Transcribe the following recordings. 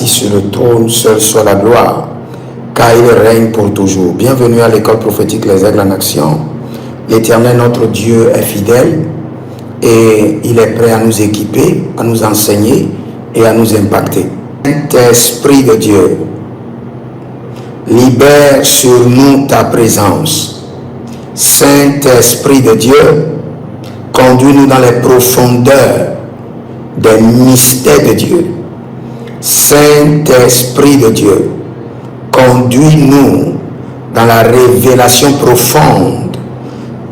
assis sur le trône, seul soit la gloire, car il règne pour toujours. Bienvenue à l'école prophétique Les Aigles en Action. L'Éternel, notre Dieu, est fidèle et il est prêt à nous équiper, à nous enseigner et à nous impacter. Saint-Esprit de Dieu, libère sur nous ta présence. Saint-Esprit de Dieu, conduis-nous dans les profondeurs des mystères de Dieu. Saint-Esprit de Dieu, conduis-nous dans la révélation profonde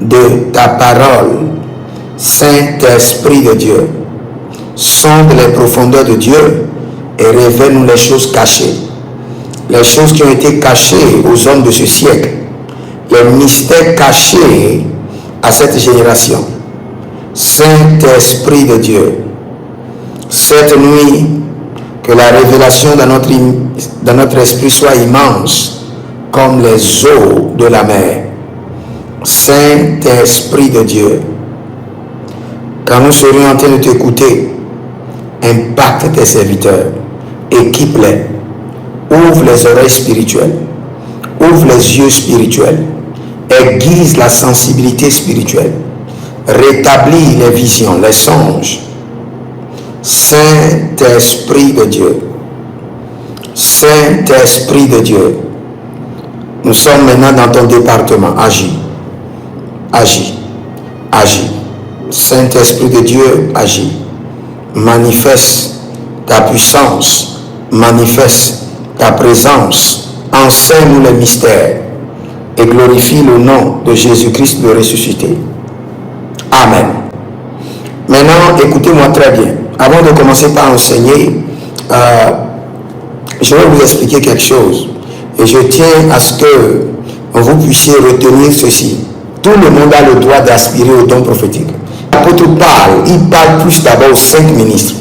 de ta parole. Saint-Esprit de Dieu, sonde les profondeurs de Dieu et révèle-nous les choses cachées. Les choses qui ont été cachées aux hommes de ce siècle. Les mystères cachés à cette génération. Saint-Esprit de Dieu, cette nuit, que la révélation dans notre esprit soit immense comme les eaux de la mer. Saint-Esprit de Dieu, quand nous serions en train de t'écouter, impacte tes serviteurs, équipe-les, ouvre les oreilles spirituelles, ouvre les yeux spirituels, aiguise la sensibilité spirituelle, rétablis les visions, les songes. Saint-Esprit de Dieu, Saint-Esprit de Dieu, nous sommes maintenant dans ton département. Agis, agis, agis. Saint-Esprit de Dieu, agis. Manifeste ta puissance, manifeste ta présence, enseigne-nous les mystères et glorifie le nom de Jésus-Christ le ressuscité. Amen. Maintenant, écoutez-moi très bien. Avant de commencer par enseigner, je vais vous expliquer quelque chose. Et je tiens à ce que vous puissiez retenir ceci. Tout le monde a le droit d'aspirer au don prophétique. L'apôtre parle, il parle plus d'abord aux 5 ministres.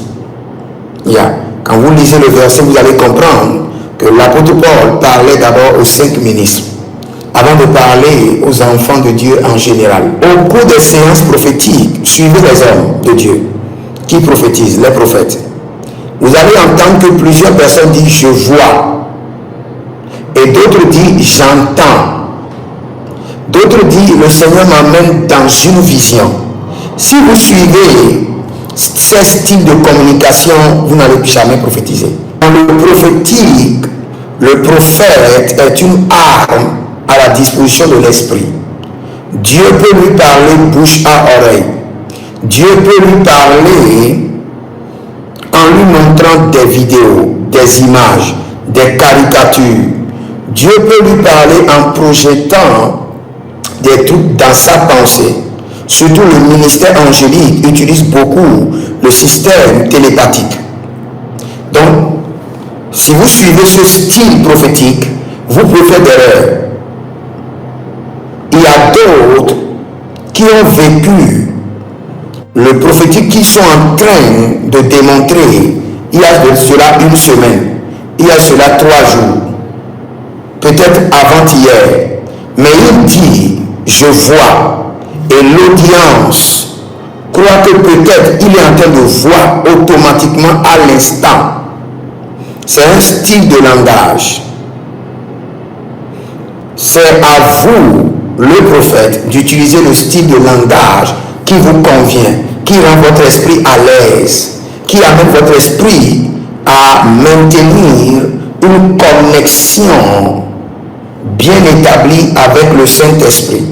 Quand vous lisez le verset, vous allez comprendre que l'apôtre Paul parlait d'abord aux 5 ministres, avant de parler aux enfants de Dieu en général. Au cours des séances prophétiques, suivez les hommes de Dieu qui prophétisent, les prophètes. Vous allez entendre que plusieurs personnes disent « je vois » et d'autres disent « j'entends ». D'autres disent « le Seigneur m'amène dans une vision ». Si vous suivez ces styles de communication, vous n'allez jamais prophétiser. Dans le prophétique, le prophète est une arme à la disposition de l'esprit. Dieu peut lui parler bouche à oreille. Dieu peut lui parler en lui montrant des vidéos, des images, des caricatures. Dieu peut lui parler en projetant des trucs dans sa pensée. Surtout le ministère angélique utilise beaucoup le système télépathique. Donc, si vous suivez ce style prophétique, vous pouvez faire d'erreurs. Il y a d'autres qui ont vécu le prophétique, qui sont en train de démontrer, il y a de cela une semaine, il y a cela 3 jours, peut-être avant-hier, mais il dit, je vois. Et l'audience croit que peut-être il est en train de voir automatiquement à l'instant. C'est un style de langage. C'est à vous, le prophète, d'utiliser le style de langage qui vous convient, qui rend votre esprit à l'aise, qui amène votre esprit à maintenir une connexion bien établie avec le Saint-Esprit.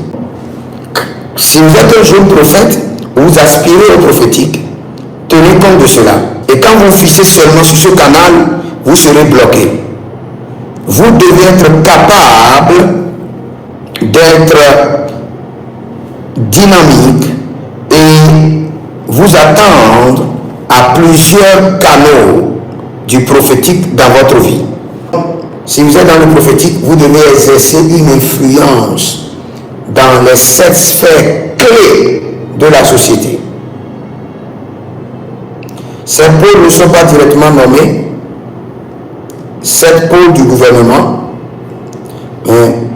Si vous êtes un jeune prophète, vous aspirez au prophétique, tenez compte de cela. Et quand vous fixez seulement sur ce canal, vous serez bloqué. Vous devez être capable d'être dynamique et vous attendre à plusieurs canaux du prophétique dans votre vie. Si vous êtes dans le prophétique, vous devez exercer une influence dans les 7 sphères clés de la société. Ces pôles ne sont pas directement nommés, 7 pôles du gouvernement,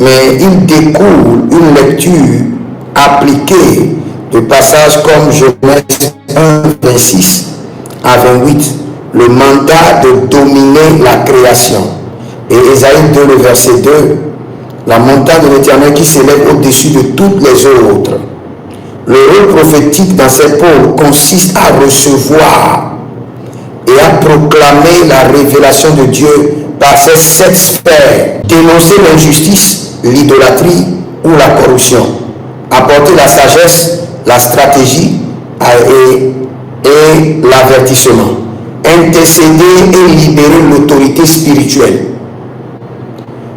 mais il découle une lecture appliquée de passages comme Genèse 1, 26 à 28, le mandat de dominer la création. Et Ésaïe 2, le verset 2, la montagne de l'Éternel qui s'élève au-dessus de toutes les autres. Le rôle prophétique dans ces pôles consiste à recevoir et à proclamer la révélation de Dieu par ces 7 sphères, dénoncer l'injustice, l'idolâtrie ou la corruption, apporter la sagesse, la stratégie et l'avertissement, intercéder et libérer l'autorité spirituelle,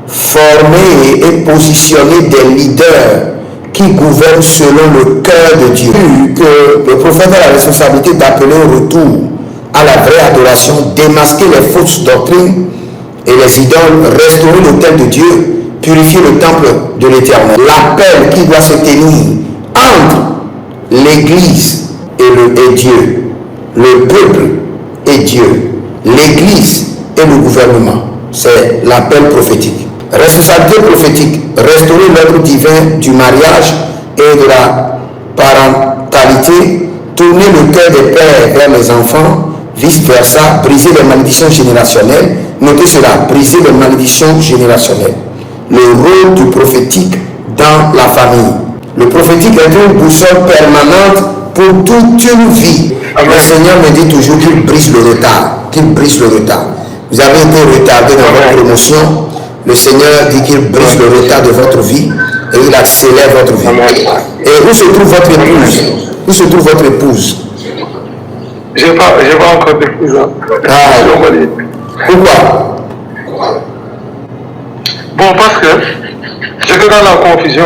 former et positionner des leaders qui gouvernent selon le cœur de Dieu. Que le prophète a la responsabilité d'appeler au retour à la vraie adoration, démasquer les fausses doctrines et les idoles, restaurer l'autel de Dieu, purifier le temple de l'Éternel. L'appel qui doit se tenir entre l'Église et Dieu, le peuple et Dieu, l'Église et le gouvernement, c'est l'appel prophétique. Responsabilité prophétique, restaurer l'ordre divin du mariage et de la parentalité, tourner le cœur des pères vers les enfants, vice-versa, briser les malédictions générationnelles. Notez cela, briser les malédictions générationnelles. Le rôle du prophétique dans la famille. Le prophétique est une boussole permanente pour toute une vie. Le Seigneur me dit toujours qu'il brise le retard. Qu'il brise le retard. Vous avez été retardé dans votre promotion. Le Seigneur dit qu'il brise le retard de votre vie et il accélère votre vie. Et où se trouve votre épouse? Où se trouve votre épouse? Je n'ai pas encore d'épouse. Pourquoi? Bon, parce que j'étais dans la confusion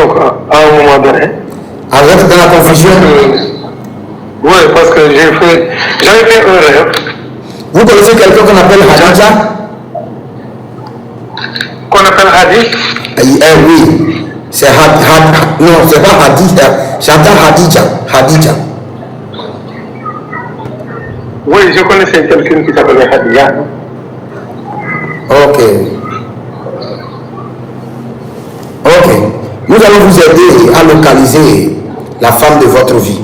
à un moment donné. Ah, vous êtes dans la confusion? Oui, parce que j'avais fait un rêve. Vous connaissez quelqu'un qu'on appelle Hadija? Qu'on appelle Hadith? Oui. C'est non, c'est pas Hadija. J'entends Hadija. Oui, je connaissais quelqu'un qui s'appelait Hadija. Ok. Nous allons vous aider à localiser la femme de votre vie.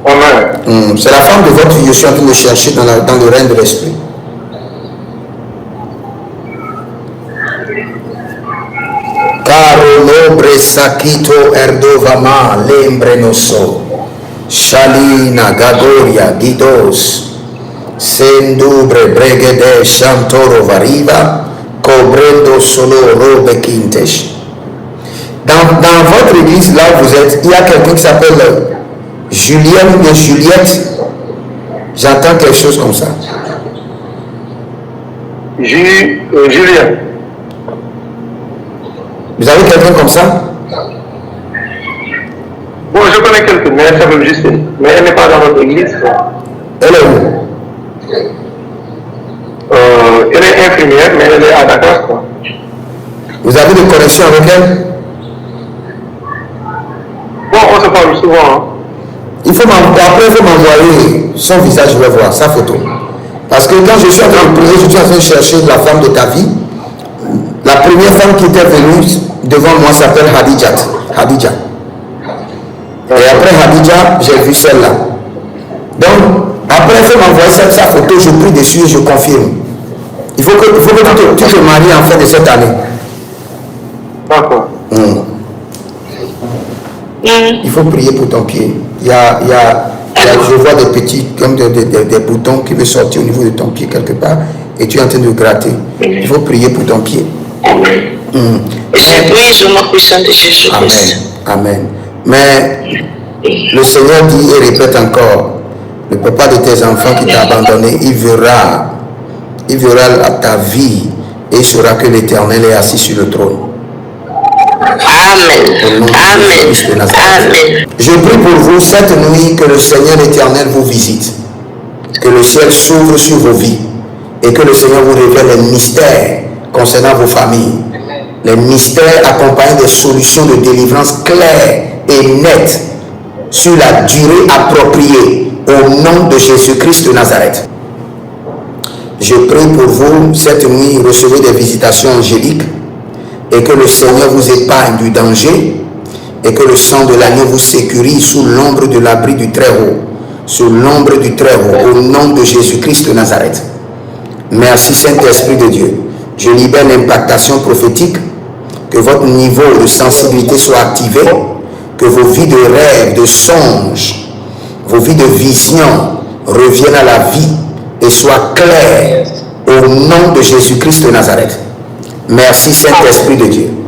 Amen. C'est la femme de votre vie, je suis en train de chercher dans le règne de l'esprit. Caro nobre sakito erdovama lembrenoso. Shalina Gagoria Gidos Sendubre Bregede Chantoro Variva Cobrendo Solo Robe Quintesh. Dans votre église, là où vous êtes, il y a quelqu'un qui s'appelle Julien ou Juliette. J'entends quelque chose comme ça. Julien. Vous avez quelqu'un comme ça? Bon, je connais quelqu'un, mais elle s'appelle Justine. Mais elle n'est pas dans notre église. Elle est où? Elle est infirmière, mais elle est à Dakar, quoi. Vous avez des connexions avec elle? Bon, on se parle souvent. Hein. Après, il faut m'envoyer son visage, je vais voir, sa photo. Parce que quand je suis en train de prier, je suis en train de chercher la femme de ta vie. La première femme qui était venue devant moi s'appelle Hadija. Et après Hadija, j'ai vu celle-là. Donc, après, il faut m'envoyer sa photo, je prie dessus et je confirme. Il faut que tu te maries en fin de cette année. D'accord. Il faut prier pour ton pied. Je vois des petits, comme des boutons qui veulent sortir au niveau de ton pied quelque part et tu es en train de gratter. Il faut prier pour ton pied. Je prie au nom puissant de Jésus-Christ. Amen. Mais le Seigneur dit et répète encore, le papa de tes enfants qui t'a abandonné, il verra ta vie et il saura que l'Éternel est assis sur le trône. Amen. Amen. Je prie pour vous cette nuit que le Seigneur l'Éternel vous visite, que le ciel s'ouvre sur vos vies et que le Seigneur vous révèle les mystères concernant vos familles, les mystères accompagnés des solutions de délivrance claires et nettes sur la durée appropriée au nom de Jésus-Christ de Nazareth. Je prie pour vous cette nuit, recevez des visitations angéliques et que le Seigneur vous épargne du danger et que le sang de l'agneau vous sécurise sous l'ombre de l'abri du Très-Haut. sous l'ombre du Très-Haut, au nom de Jésus-Christ de Nazareth. Merci Saint-Esprit de Dieu. Je libère l'impactation prophétique, que votre niveau de sensibilité soit activé, que vos vies de rêve, de songes, vos vies de vision reviennent à la vie et soient claires au nom de Jésus-Christ de Nazareth. Merci Saint-Esprit de Dieu.